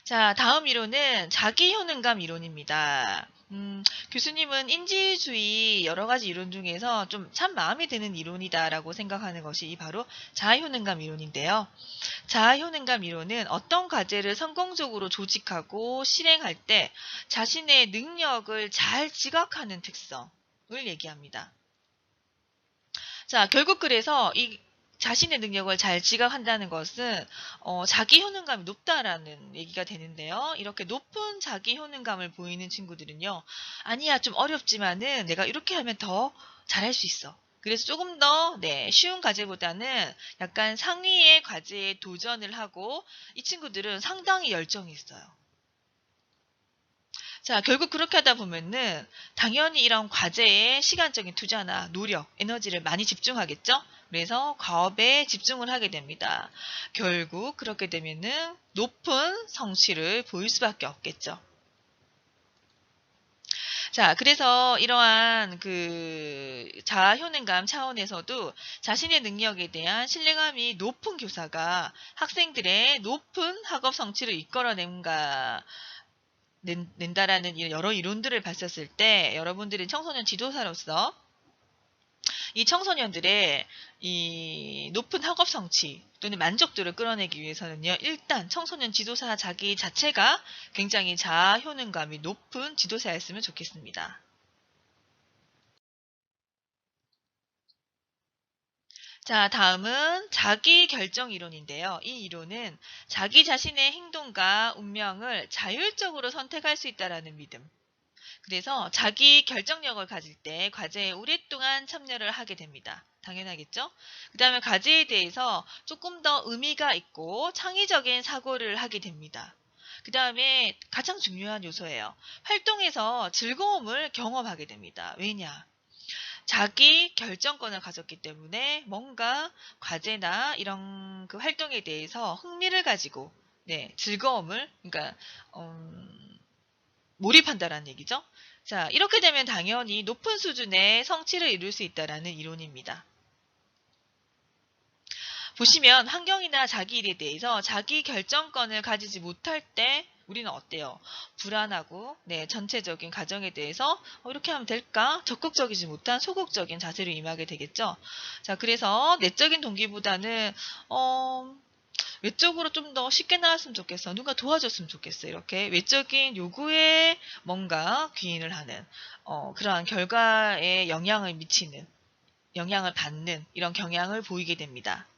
자, 다음 이론은 자기효능감 이론입니다. 교수님은 인지주의 여러 가지 이론 중에서 좀 참 마음에 드는 이론이다라고 생각하는 것이 바로 자아효능감 이론인데요. 자아효능감 이론은 어떤 과제를 성공적으로 조직하고 실행할 때 자신의 능력을 잘 지각하는 특성을 얘기합니다. 자, 결국 그래서 이 자신의 능력을 잘 지각한다는 것은 자기 효능감이 높다라는 얘기가 되는데요. 이렇게 높은 자기 효능감을 보이는 친구들은요. 아니야, 좀 어렵지만은 내가 이렇게 하면 더 잘할 수 있어. 그래서 조금 더 쉬운 과제보다는 약간 상위의 과제에 도전을 하고 이 친구들은 상당히 열정이 있어요. 자, 결국 그렇게 하다 보면은 당연히 이런 과제에 시간적인 투자나 노력, 에너지를 많이 집중하겠죠? 그래서 과업에 집중을 하게 됩니다. 결국 그렇게 되면은 높은 성취를 보일 수밖에 없겠죠. 자, 그래서 이러한 그 자아효능감 차원에서도 자신의 능력에 대한 신뢰감이 높은 교사가 학생들의 높은 학업 성취를 이끌어낸가 낸다라는 여러 이론들을 봤었을 때 여러분들이 청소년 지도사로서 이 청소년들의 이 높은 학업 성취 또는 만족도를 끌어내기 위해서는요. 일단 청소년 지도사 자기 자체가 굉장히 자아 효능감이 높은 지도사였으면 좋겠습니다. 자, 다음은 자기 결정 이론인데요. 이 이론은 자기 자신의 행동과 운명을 자율적으로 선택할 수 있다라는 믿음. 그래서 자기 결정력을 가질 때 과제에 오랫동안 참여를 하게 됩니다. 당연하겠죠? 그 다음에 과제에 대해서 조금 더 의미가 있고 창의적인 사고를 하게 됩니다. 그 다음에 가장 중요한 요소예요. 활동에서 즐거움을 경험하게 됩니다. 왜냐? 자기 결정권을 가졌기 때문에 뭔가 과제나 이런 그 활동에 대해서 흥미를 가지고 즐거움을 그러니까 몰입한다라는 얘기죠. 자, 이렇게 되면 당연히 높은 수준의 성취를 이룰 수 있다라는 이론입니다. 보시면 환경이나 자기 일에 대해서 자기 결정권을 가지지 못할 때 우리는 어때요? 불안하고 전체적인 가정에 대해서 이렇게 하면 될까? 적극적이지 못한 소극적인 자세로 임하게 되겠죠. 자, 그래서 내적인 동기보다는 외적으로 좀 더 쉽게 나왔으면 좋겠어. 누가 도와줬으면 좋겠어. 이렇게 외적인 요구에 뭔가 귀인을 하는 그러한 결과에 영향을 받는 이런 경향을 보이게 됩니다.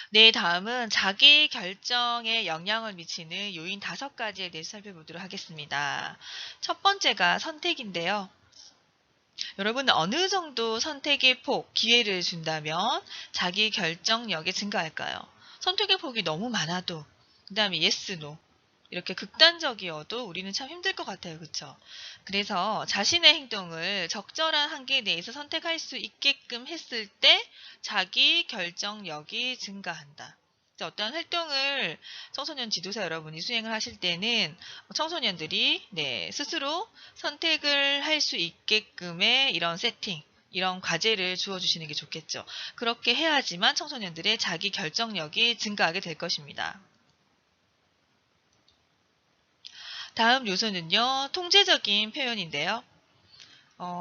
네, 다음은 자기 결정에 영향을 미치는 요인 5가지에 대해서 살펴보도록 하겠습니다. 첫 번째가 선택인데요. 여러분은 어느 정도 선택의 폭, 기회를 준다면 자기 결정력이 증가할까요? 선택의 폭이 너무 많아도, 그 다음에 yes, no. 이렇게 극단적이어도 우리는 참 힘들 것 같아요. 그쵸? 그래서 자신의 행동을 적절한 한계 내에서 선택할 수 있게끔 했을 때 자기 결정력이 증가한다. 어떤 활동을 청소년 지도사 여러분이 수행을 하실 때는 청소년들이 스스로 선택을 할 수 있게끔의 이런 세팅, 이런 과제를 주어주시는 게 좋겠죠. 그렇게 해야지만 청소년들의 자기 결정력이 증가하게 될 것입니다. 다음 요소는요, 통제적인 표현인데요.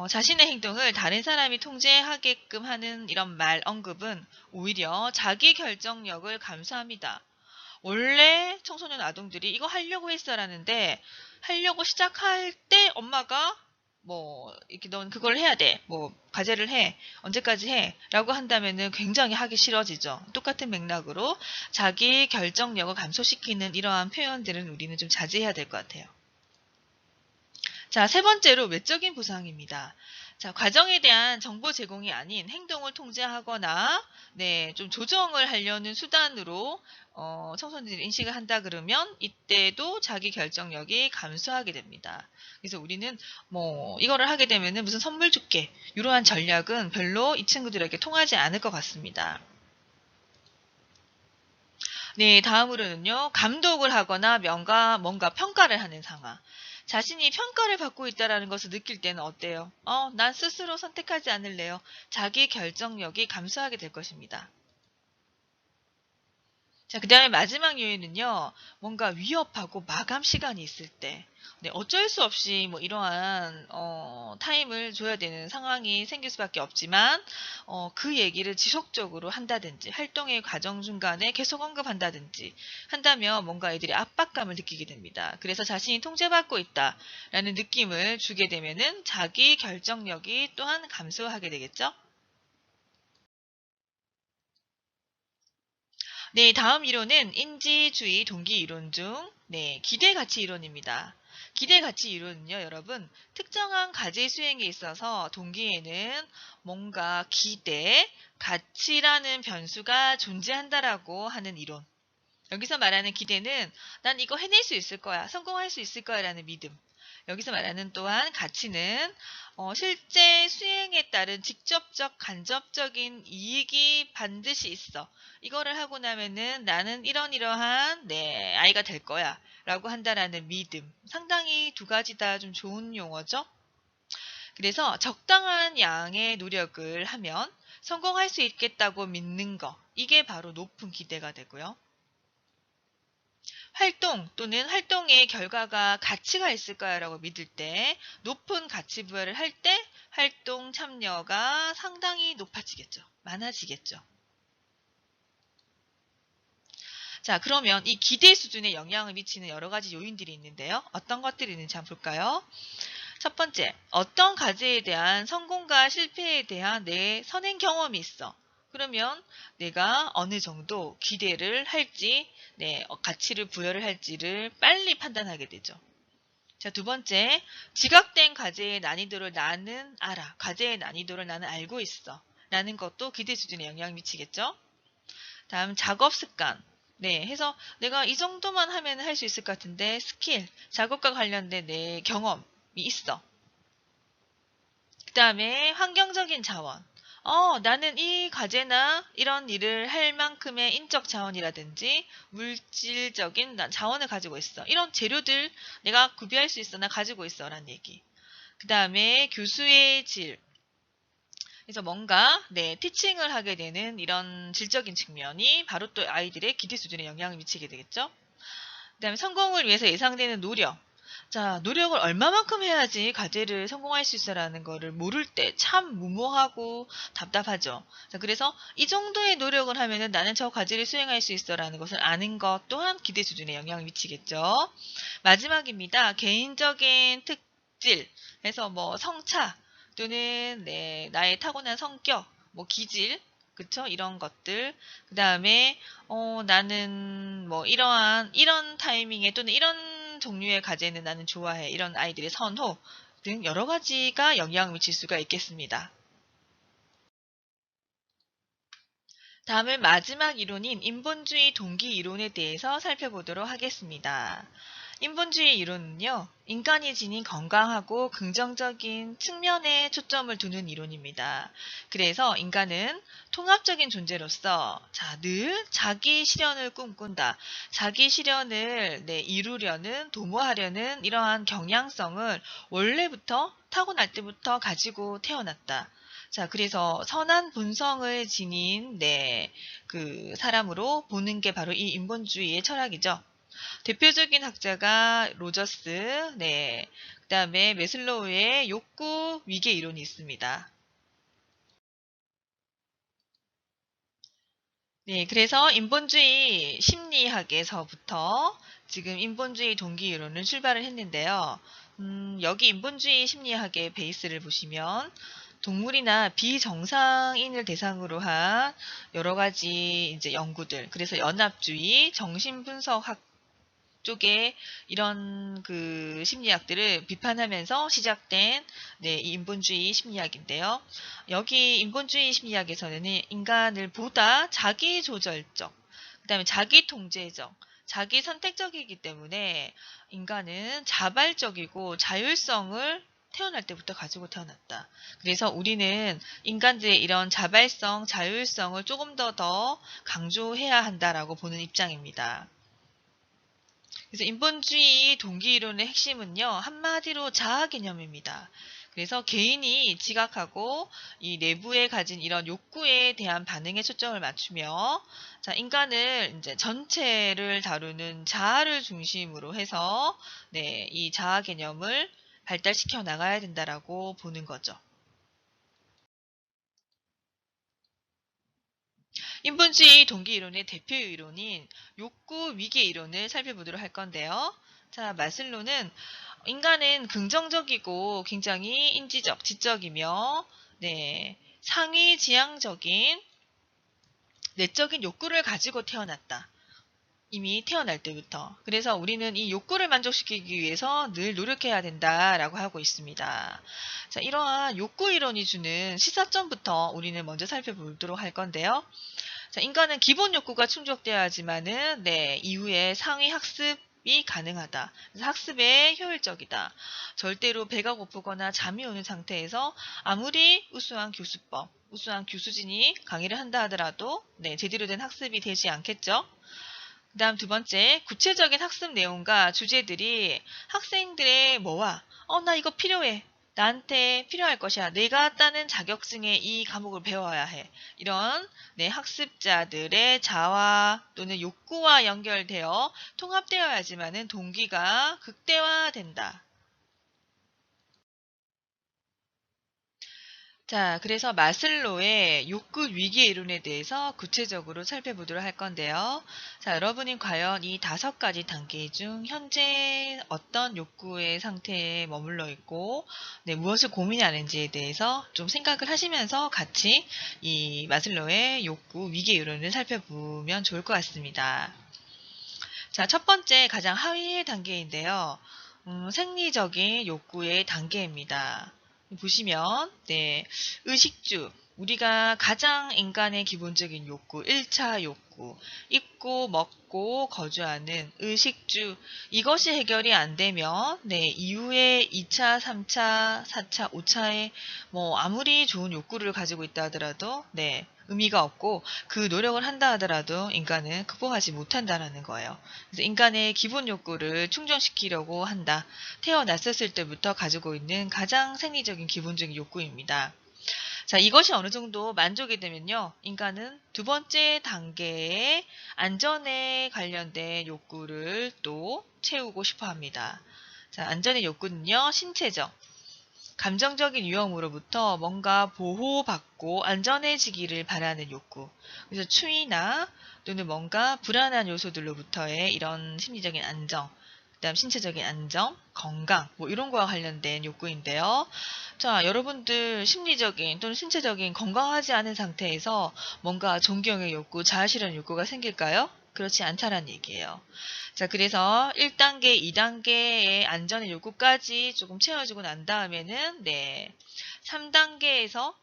자신의 행동을 다른 사람이 통제하게끔 하는 이런 말, 언급은 오히려 자기 결정력을 감소합니다. 원래 청소년 아동들이 이거 하려고 했어라는데 하려고 시작할 때 엄마가 이렇게 넌 그걸 해야 돼. 과제를 해. 언제까지 해. 라고 한다면은 굉장히 하기 싫어지죠. 똑같은 맥락으로 자기 결정력을 감소시키는 이러한 표현들은 우리는 좀 자제해야 될 것 같아요. 자, 세 번째로 외적인 보상입니다. 자, 과정에 대한 정보 제공이 아닌 행동을 통제하거나, 좀 조정을 하려는 수단으로, 청소년들이 인식을 한다 그러면, 이때도 자기 결정력이 감소하게 됩니다. 그래서 우리는, 이거를 하게 되면은 무슨 선물 줄게. 이러한 전략은 별로 이 친구들에게 통하지 않을 것 같습니다. 네, 다음으로는요, 감독을 하거나 뭔가 평가를 하는 상황. 자신이 평가를 받고 있다는 것을 느낄 때는 어때요? 난 스스로 선택하지 않을래요. 자기 결정력이 감소하게 될 것입니다. 자, 그 다음에 마지막 요인은요, 뭔가 위협하고 마감 시간이 있을 때, 네, 어쩔 수 없이 뭐 이러한, 타임을 줘야 되는 상황이 생길 수밖에 없지만, 그 얘기를 지속적으로 한다든지, 활동의 과정 중간에 계속 언급한다든지, 한다면 뭔가 애들이 압박감을 느끼게 됩니다. 그래서 자신이 통제받고 있다라는 느낌을 주게 되면은 자기 결정력이 또한 감소하게 되겠죠? 네, 다음 이론은 인지주의 동기 이론 중, 네, 기대가치 이론입니다. 기대가치 이론은요, 여러분, 특정한 과제 수행에 있어서 동기에는 뭔가 기대, 가치라는 변수가 존재한다라고 하는 이론. 여기서 말하는 기대는 난 이거 해낼 수 있을 거야, 성공할 수 있을 거야 라는 믿음. 여기서 말하는 또한 가치는 실제 수행에 따른 직접적, 간접적인 이익이 반드시 있어. 이거를 하고 나면은 나는 이러한 아이가 될 거야 라고 한다라는 믿음. 상당히 두 가지 다 좀 좋은 용어죠. 그래서 적당한 양의 노력을 하면 성공할 수 있겠다고 믿는 거. 이게 바로 높은 기대가 되고요. 활동 또는 활동의 결과가 가치가 있을까요라고 믿을 때 높은 가치 부여를 할 때 활동 참여가 상당히 높아지겠죠. 많아지겠죠. 자, 그러면 이 기대 수준에 영향을 미치는 여러 가지 요인들이 있는데요. 어떤 것들이 있는지 한번 볼까요? 첫 번째, 어떤 과제에 대한 성공과 실패에 대한 내 선행 경험이 있어. 그러면 내가 어느 정도 기대를 할지, 가치를 부여를 할지를 빨리 판단하게 되죠. 자, 두 번째, 지각된 과제의 난이도를 나는 알아. 과제의 난이도를 나는 알고 있어. 라는 것도 기대 수준에 영향을 미치겠죠. 다음, 작업 습관. 네, 해서 내가 이 정도만 하면 할 수 있을 것 같은데 스킬, 작업과 관련된 내 경험이 있어. 그 다음에 환경적인 자원. 나는 이 과제나 이런 일을 할 만큼의 인적 자원이라든지 물질적인 자원을 가지고 있어. 이런 재료들 내가 구비할 수 있어. 나 가지고 있어. 라는 얘기. 그 다음에 교수의 질. 그래서 뭔가 티칭을 하게 되는 이런 질적인 측면이 바로 또 아이들의 기대 수준에 영향을 미치게 되겠죠. 그 다음에 성공을 위해서 예상되는 노력. 자, 노력을 얼마만큼 해야지 과제를 성공할 수 있어라는 거를 모를 때 참 무모하고 답답하죠. 자, 그래서 이 정도의 노력을 하면은 나는 저 과제를 수행할 수 있어라는 것을 아는 것 또한 기대 수준에 영향을 미치겠죠. 마지막입니다. 개인적인 특질, 해서 뭐 성차 또는 나의 타고난 성격, 뭐 기질, 그쵸? 이런 것들. 그 다음에, 나는 뭐 이런 타이밍에 또는 이런 종류의 과제는 나는 좋아해. 이런 아이들의 선호 등 여러 가지가 영향을 미칠 수가 있겠습니다. 다음은 마지막 이론인 인본주의 동기 이론에 대해서 살펴보도록 하겠습니다. 인본주의 이론은요, 인간이 지닌 건강하고 긍정적인 측면에 초점을 두는 이론입니다. 그래서 인간은 통합적인 존재로서 늘 자기 실현을 꿈꾼다. 자기 실현을 이루려는, 도모하려는 이러한 경향성을 원래부터 타고날 때부터 가지고 태어났다. 자, 그래서 선한 본성을 지닌 그 사람으로 보는 게 바로 이 인본주의의 철학이죠. 대표적인 학자가 로저스, 그다음에 메슬로우의 욕구 위계 이론이 있습니다. 네, 그래서 인본주의 심리학에서부터 지금 인본주의 동기 이론을 출발을 했는데요. 여기 인본주의 심리학의 베이스를 보시면 동물이나 비정상인을 대상으로 한 여러 가지 이제 연구들, 그래서 연합주의, 정신분석학 쪽에 이런 그 심리학들을 비판하면서 시작된 이 인본주의 심리학인데요. 여기 인본주의 심리학에서는 인간을 보다 자기조절적, 그다음에 자기통제적, 자기 선택적이기 때문에 인간은 자발적이고 자율성을 태어날 때부터 가지고 태어났다. 그래서 우리는 인간들의 이런 자발성, 자율성을 조금 더 강조해야 한다라고 보는 입장입니다. 그래서 인본주의 동기 이론의 핵심은요, 한마디로 자아 개념입니다. 그래서 개인이 지각하고 이 내부에 가진 이런 욕구에 대한 반응에 초점을 맞추며 자, 인간을 이제 전체를 다루는 자아를 중심으로 해서 네, 이 자아 개념을 발달시켜 나가야 된다라고 보는 거죠. 인본주의 동기 이론의 대표 이론인 욕구 위계 이론을 살펴보도록 할 건데요. 자, 마슬로는 인간은 긍정적이고 굉장히 인지적, 지적이며 네, 상위지향적인 내적인 욕구를 가지고 태어났다. 이미 태어날 때부터. 그래서 우리는 이 욕구를 만족시키기 위해서 늘 노력해야 된다라고 하고 있습니다. 자, 이러한 욕구 이론이 주는 시사점부터 우리는 먼저 살펴보도록 할 건데요. 자, 인간은 기본 욕구가 충족되어야지만은 네, 이후에 상위 학습이 가능하다. 그래서 학습에 효율적이다. 절대로 배가 고프거나 잠이 오는 상태에서 아무리 우수한 교수법, 우수한 교수진이 강의를 한다 하더라도 네, 제대로 된 학습이 되지 않겠죠. 그 다음 두 번째, 구체적인 학습 내용과 주제들이 학생들의 뭐와 나 이거 필요해. 나한테 필요할 것이야. 내가 따는 자격증에 이 과목을 배워야 해. 이런 네, 학습자들의 자아 또는 욕구와 연결되어 통합되어야지만은 동기가 극대화된다. 자, 그래서 마슬로의 욕구 위기 이론에 대해서 구체적으로 살펴보도록 할 건데요. 자, 여러분이 과연 이 5가지 단계 중 현재 어떤 욕구의 상태에 머물러 있고, 네, 무엇을 고민하는지에 대해서 좀 생각을 하시면서 같이 이 마슬로의 욕구 위기 이론을 살펴보면 좋을 것 같습니다. 자, 첫 번째 가장 하위의 단계인데요. 생리적인 욕구의 단계입니다. 보시면 네, 의식주 우리가 가장 인간의 기본적인 욕구 1차 욕구 입고 먹고 거주하는 의식주 이것이 해결이 안 되면 네, 이후에 2차, 3차, 4차, 5차에 뭐 아무리 좋은 욕구를 가지고 있다 하더라도 네, 의미가 없고 그 노력을 한다 하더라도 인간은 극복하지 못한다라는 거예요. 그래서 인간의 기본 욕구를 충족시키려고 한다. 태어났었을 때부터 가지고 있는 가장 생리적인 기본적인 욕구입니다. 자, 이것이 어느 정도 만족이 되면요. 인간은 두 번째 단계의 안전에 관련된 욕구를 또 채우고 싶어 합니다. 자, 안전의 욕구는요. 신체적, 감정적인 위험으로부터 뭔가 보호받고 안전해지기를 바라는 욕구. 그래서 추위나 또는 뭔가 불안한 요소들로부터의 이런 심리적인 안정, 그다음 신체적인 안정, 건강, 뭐 이런 거와 관련된 욕구인데요. 자, 여러분들 심리적인 또는 신체적인 건강하지 않은 상태에서 뭔가 존경의 욕구, 자아실현 욕구가 생길까요? 그렇지 않다라는 얘기예요. 자, 그래서 1단계, 2단계의 안전의 요구까지 조금 채워주고 난 다음에는, 네, 3단계에서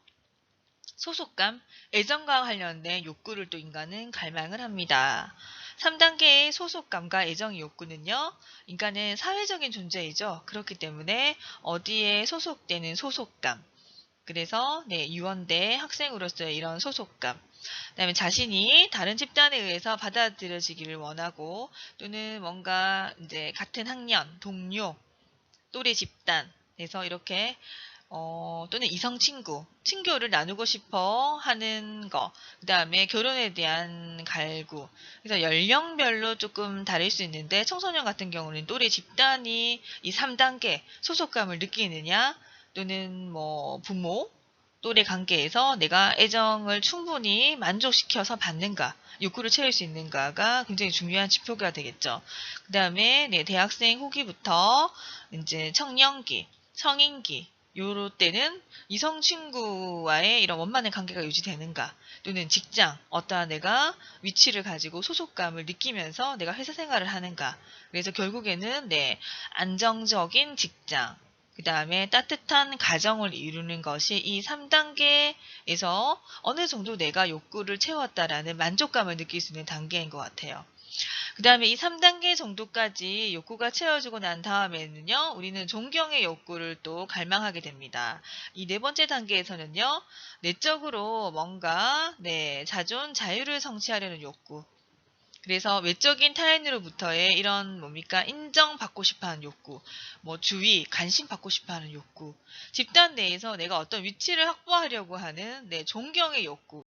소속감, 애정과 관련된 욕구를 또 인간은 갈망을 합니다. 3단계의 소속감과 애정의 욕구는요, 인간은 사회적인 존재이죠. 그렇기 때문에 어디에 소속되는 소속감, 그래서 네, 유언대 학생으로서의 이런 소속감, 그다음에 자신이 다른 집단에 의해서 받아들여지기를 원하고 또는 뭔가 이제 같은 학년, 동료, 또래 집단에서 이렇게 또는 이성 친구, 친교를 나누고 싶어 하는 거, 그 다음에 결혼에 대한 갈구. 그래서 연령별로 조금 다를 수 있는데, 청소년 같은 경우는 또래 집단이 이 3단계 소속감을 느끼느냐, 또는 뭐 부모, 또래 관계에서 내가 애정을 충분히 만족시켜서 받는가, 욕구를 채울 수 있는가가 굉장히 중요한 지표가 되겠죠. 그 다음에 네, 대학생 후기부터 이제 청년기, 성인기, 요럴 때는 이성 친구와의 이런 원만한 관계가 유지되는가, 또는 직장, 어떠한 내가 위치를 가지고 소속감을 느끼면서 내가 회사 생활을 하는가. 그래서 결국에는 네, 안정적인 직장, 그 다음에 따뜻한 가정을 이루는 것이 이 3단계에서 어느 정도 내가 욕구를 채웠다라는 만족감을 느낄 수 있는 단계인 것 같아요. 그 다음에 이 3단계 정도까지 욕구가 채워지고 난 다음에는요, 우리는 존경의 욕구를 또 갈망하게 됩니다. 이 네 번째 단계에서는요, 내적으로 뭔가, 네, 자존, 자유를 성취하려는 욕구. 그래서 외적인 타인으로부터의 이런 뭡니까? 인정받고 싶어 하는 욕구, 뭐 주의, 관심 받고 싶어 하는 욕구, 집단 내에서 내가 어떤 위치를 확보하려고 하는 내 존경의 욕구,